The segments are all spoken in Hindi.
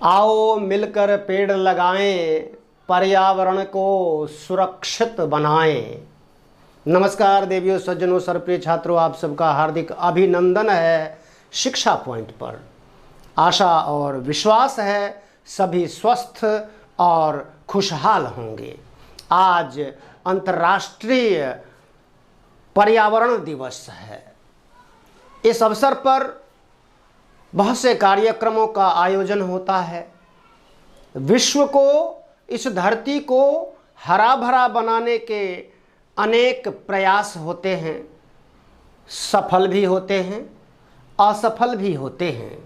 आओ मिलकर पेड़ लगाएं, पर्यावरण को सुरक्षित बनाएं। नमस्कार देवियों, सज्जनों, सर्वप्रिय छात्रों, आप सबका हार्दिक अभिनंदन है शिक्षा पॉइंट पर। आशा और विश्वास है सभी स्वस्थ और खुशहाल होंगे। आज अंतर्राष्ट्रीय पर्यावरण दिवस है। इस अवसर पर बहुत से कार्यक्रमों का आयोजन होता है। विश्व को, इस धरती को हरा भरा बनाने के अनेक प्रयास होते हैं, सफल भी होते हैं, असफल भी होते हैं।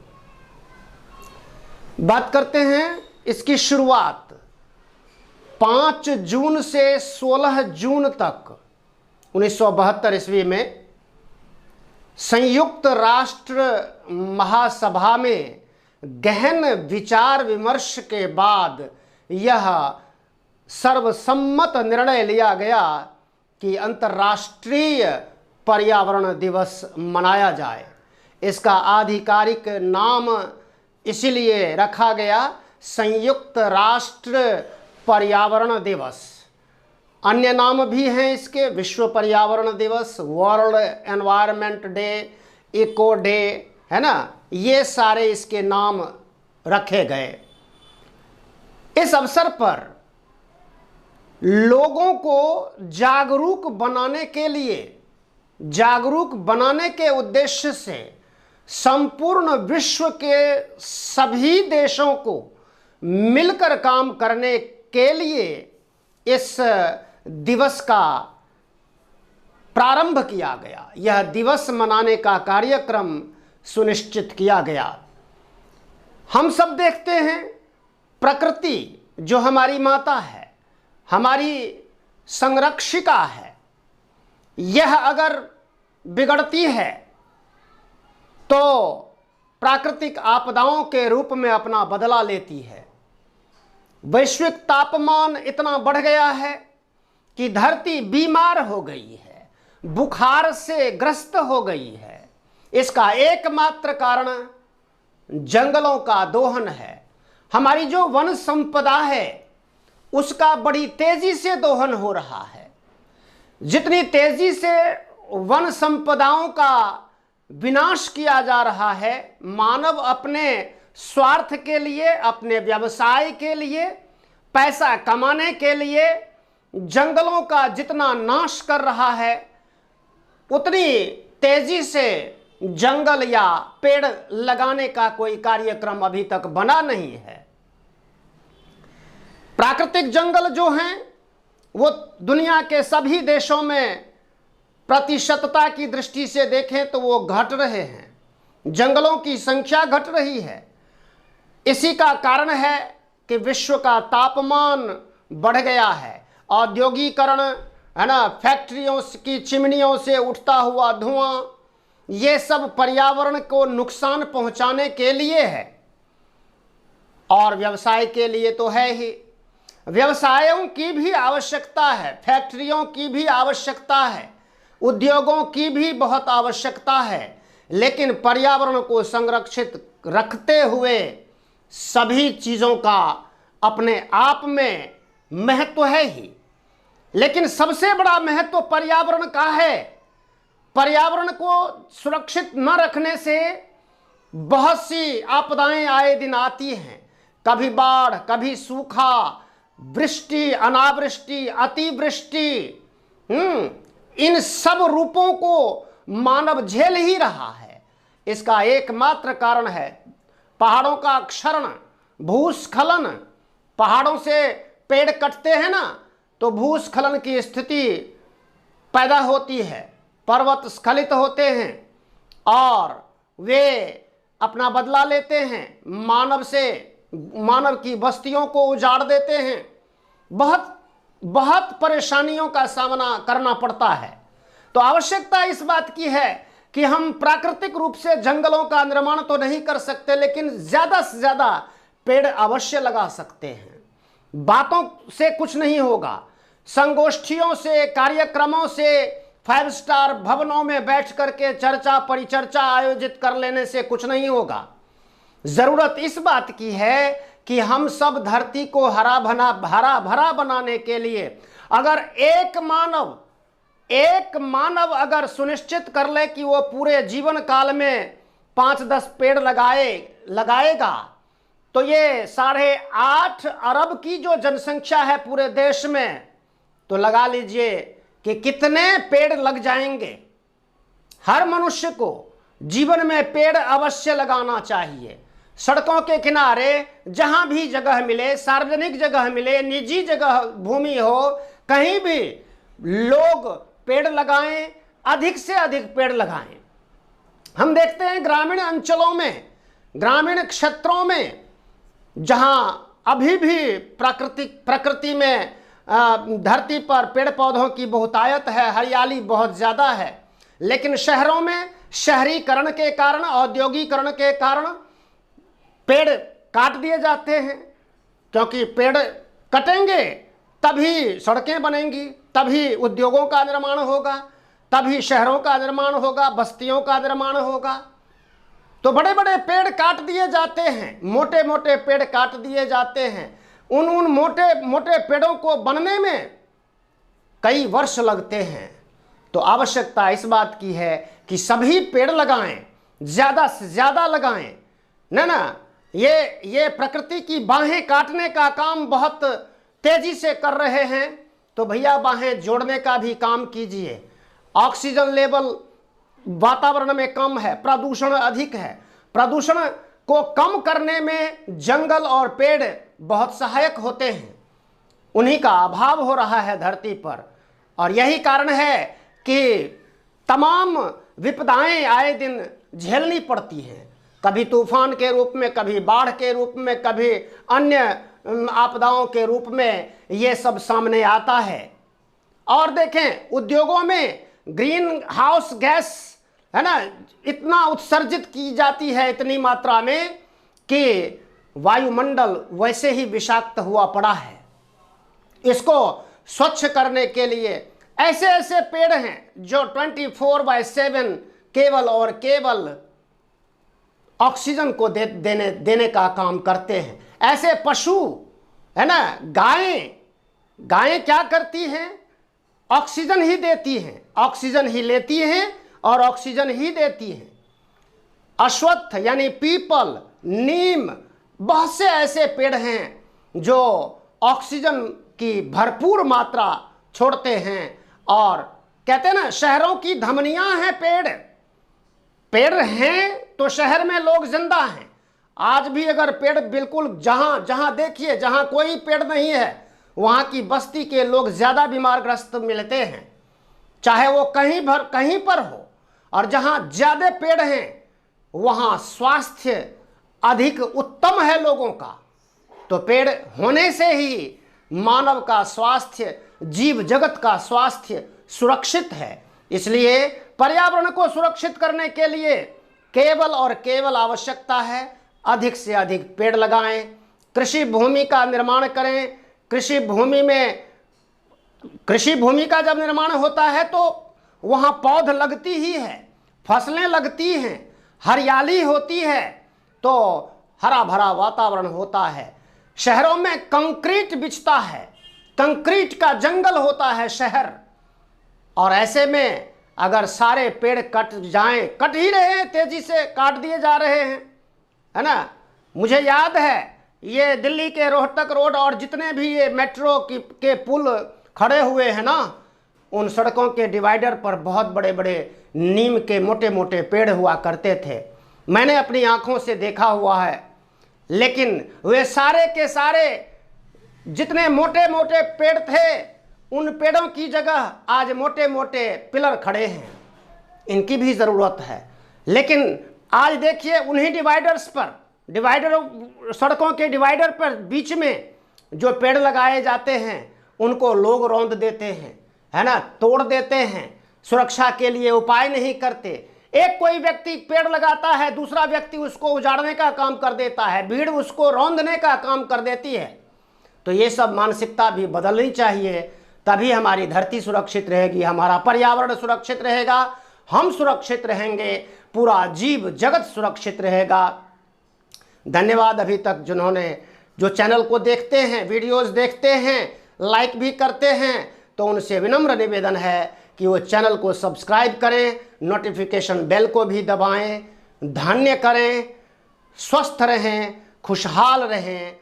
बात करते हैं इसकी शुरुआत 5 जून से 16 जून तक 1972 ईस्वी में संयुक्त राष्ट्र महासभा में गहन विचार विमर्श के बाद यह सर्वसम्मत निर्णय लिया गया कि अंतर्राष्ट्रीय पर्यावरण दिवस मनाया जाए। इसका आधिकारिक नाम इसलिए रखा गया संयुक्त राष्ट्र पर्यावरण दिवस। अन्य नाम भी हैं इसके, विश्व पर्यावरण दिवस, world environment day, eco day, है ना। ये सारे इसके नाम रखे गए। इस अवसर पर लोगों को जागरूक बनाने के उद्देश्य से संपूर्ण विश्व के सभी देशों को मिलकर काम करने के लिए इस दिवस का प्रारंभ किया गया। यह दिवस मनाने का कार्यक्रम सुनिश्चित किया गया। हम सब देखते हैं प्रकृति जो हमारी माता है, हमारी संरक्षिका है, यह अगर बिगड़ती है तो प्राकृतिक आपदाओं के रूप में अपना बदला लेती है। वैश्विक तापमान इतना बढ़ गया है कि धरती बीमार हो गई है, बुखार से ग्रस्त हो गई है। इसका एकमात्र कारण जंगलों का दोहन है। हमारी जो वन संपदा है उसका बड़ी तेजी से दोहन हो रहा है। जितनी तेजी से वन संपदाओं का विनाश किया जा रहा है, मानव अपने स्वार्थ के लिए, अपने व्यवसाय के लिए, पैसा कमाने के लिए जंगलों का जितना नाश कर रहा है, उतनी तेजी से जंगल या पेड़ लगाने का कोई कार्यक्रम अभी तक बना नहीं है। प्राकृतिक जंगल जो हैं वो दुनिया के सभी देशों में प्रतिशतता की दृष्टि से देखें तो वो घट रहे हैं। जंगलों की संख्या घट रही है। इसी का कारण है कि विश्व का तापमान बढ़ गया है। औद्योगिकरण, है ना, फैक्ट्रियों की चिमनियों से उठता हुआ धुआं, ये सब पर्यावरण को नुकसान पहुंचाने के लिए है और व्यवसाय के लिए तो है ही। व्यवसायों की भी आवश्यकता है, फैक्ट्रियों की भी आवश्यकता है, उद्योगों की भी बहुत आवश्यकता है, लेकिन पर्यावरण को संरक्षित रखते हुए सभी चीज़ों का अपने आप में महत्व है ही। लेकिन सबसे बड़ा महत्व पर्यावरण का है। पर्यावरण को सुरक्षित न रखने से बहुत सी आपदाएं आए दिन आती हैं। कभी बाढ़, कभी सूखा, वृष्टि, अनावृष्टि, अतिवृष्टि, इन सब रूपों को मानव झेल ही रहा है। इसका एकमात्र कारण है पहाड़ों का क्षरण, भूस्खलन। पहाड़ों से पेड़ कटते हैं ना तो भूस्खलन की स्थिति पैदा होती है, पर्वत स्खलित होते हैं और वे अपना बदला लेते हैं, मानव की बस्तियों को उजाड़ देते हैं। बहुत परेशानियों का सामना करना पड़ता है। तो आवश्यकता इस बात की है कि हम प्राकृतिक रूप से जंगलों का निर्माण तो नहीं कर सकते, लेकिन ज़्यादा से ज़्यादा पेड़ अवश्य लगा सकते हैं। बातों से कुछ नहीं होगा, संगोष्ठियों से, कार्यक्रमों से, 5 स्टार भवनों में बैठ करके चर्चा परिचर्चा आयोजित कर लेने से कुछ नहीं होगा। जरूरत इस बात की है कि हम सब धरती को हरा भरा बनाने के लिए अगर एक मानव अगर सुनिश्चित कर ले कि वो पूरे जीवन काल में 5-10 पेड़ लगाएगा, तो ये 8.5 अरब की जो जनसंख्या है पूरे देश में, तो लगा लीजिए कि कितने पेड़ लग जाएंगे। हर मनुष्य को जीवन में पेड़ अवश्य लगाना चाहिए। सड़कों के किनारे जहां भी जगह मिले, सार्वजनिक जगह मिले, निजी जगह भूमि हो, कहीं भी लोग पेड़ लगाएं, अधिक से अधिक पेड़ लगाएं। हम देखते हैं ग्रामीण अंचलों में, ग्रामीण क्षेत्रों में, जहां अभी भी प्रकृति में धरती पर पेड़ पौधों की बहुतायत है, हरियाली बहुत ज़्यादा है, लेकिन शहरों में शहरीकरण के कारण, औद्योगिकरण के कारण पेड़ काट दिए जाते हैं। क्योंकि पेड़ कटेंगे तभी सड़कें बनेंगी, तभी उद्योगों का निर्माण होगा, तभी शहरों का निर्माण होगा, बस्तियों का निर्माण होगा। तो बड़े बड़े पेड़ काट दिए जाते हैं, मोटे मोटे पेड़ काट दिए जाते हैं। उन मोटे मोटे पेड़ों को बनने में कई वर्ष लगते हैं। तो आवश्यकता इस बात की है कि सभी पेड़ लगाएं, ज़्यादा से ज़्यादा लगाएं। ना ये प्रकृति की बाहें काटने का काम बहुत तेजी से कर रहे हैं, तो भैया बाहें जोड़ने का भी काम कीजिए। ऑक्सीजन लेवल वातावरण में कम है, प्रदूषण अधिक है। प्रदूषण को कम करने में जंगल और पेड़ बहुत सहायक होते हैं, उन्हीं का अभाव हो रहा है धरती पर। और यही कारण है कि तमाम विपदाएं आए दिन झेलनी पड़ती हैं, कभी तूफान के रूप में, कभी बाढ़ के रूप में, कभी अन्य आपदाओं के रूप में ये सब सामने आता है। और देखें उद्योगों में ग्रीन हाउस गैस है ना, इतना उत्सर्जित की जाती है इतनी मात्रा में कि वायुमंडल वैसे ही विषाक्त हुआ पड़ा है। इसको स्वच्छ करने के लिए ऐसे ऐसे पेड़ हैं जो 24/7 केवल और केवल ऑक्सीजन को देने का काम करते हैं। ऐसे पशु है ना, गायें क्या करती हैं? ऑक्सीजन ही देती हैं, ऑक्सीजन ही लेती हैं और ऑक्सीजन ही देती हैं। अश्वत्थ यानी पीपल, नीम, बहुत से ऐसे पेड़ हैं जो ऑक्सीजन की भरपूर मात्रा छोड़ते हैं। और कहते हैं ना, शहरों की धमनियां हैं पेड़ हैं तो शहर में लोग जिंदा हैं। आज भी अगर पेड़ बिल्कुल जहां देखिए, जहां कोई पेड़ नहीं है, वहां की बस्ती के लोग ज्यादा बीमारग्रस्त मिलते हैं, चाहे वो कहीं पर हो। और जहां ज्यादा पेड़ हैं वहां स्वास्थ्य अधिक उत्तम है लोगों का। तो पेड़ होने से ही मानव का स्वास्थ्य, जीव जगत का स्वास्थ्य सुरक्षित है। इसलिए पर्यावरण को सुरक्षित करने के लिए केवल और केवल आवश्यकता है अधिक से अधिक पेड़ लगाएं, कृषि भूमि का निर्माण करें। कृषि भूमि का जब निर्माण होता है तो वहाँ पौध लगती ही है, फसलें लगती हैं, हरियाली होती है, तो हरा भरा वातावरण होता है। शहरों में कंक्रीट बिछता है, कंक्रीट का जंगल होता है शहर। और ऐसे में अगर सारे पेड़ कट जाएं, कट ही रहे हैं, तेजी से काट दिए जा रहे हैं, है ना। मुझे याद है ये दिल्ली के रोहतक रोड और जितने भी ये मेट्रो के पुल खड़े हुए हैं ना, उन सड़कों के डिवाइडर पर बहुत बड़े बड़े नीम के मोटे मोटे पेड़ हुआ करते थे। मैंने अपनी आंखों से देखा हुआ है। लेकिन वे सारे के सारे जितने मोटे मोटे पेड़ थे, उन पेड़ों की जगह आज मोटे मोटे पिलर खड़े हैं। इनकी भी ज़रूरत है। लेकिन आज देखिए उन्हीं सड़कों के डिवाइडर पर बीच में जो पेड़ लगाए जाते हैं उनको लोग रौंद देते हैं, है ना, तोड़ देते हैं, सुरक्षा के लिए उपाय नहीं करते। एक कोई व्यक्ति पेड़ लगाता है, दूसरा व्यक्ति उसको उजाड़ने का काम कर देता है, भीड़ उसको रौंदने का काम कर देती है। तो ये सब मानसिकता भी बदलनी चाहिए, तभी हमारी धरती सुरक्षित रहेगी, हमारा पर्यावरण सुरक्षित रहेगा, हम सुरक्षित रहेंगे, पूरा जीव जगत सुरक्षित रहेगा। धन्यवाद अभी तक जिन्होंने जो चैनल को देखते हैं, वीडियोस देखते हैं, लाइक भी करते हैं, तो उनसे विनम्र निवेदन है कि वो चैनल को सब्सक्राइब करें, नोटिफिकेशन बेल को भी दबाएं। धन्य करें, स्वस्थ रहें, खुशहाल रहें।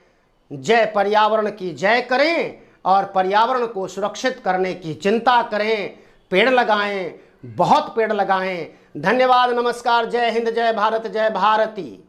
जय पर्यावरण की जय करें और पर्यावरण को सुरक्षित करने की चिंता करें। पेड़ लगाएं, बहुत पेड़ लगाएं। धन्यवाद, नमस्कार, जय हिंद, जय भारत, जय भारती।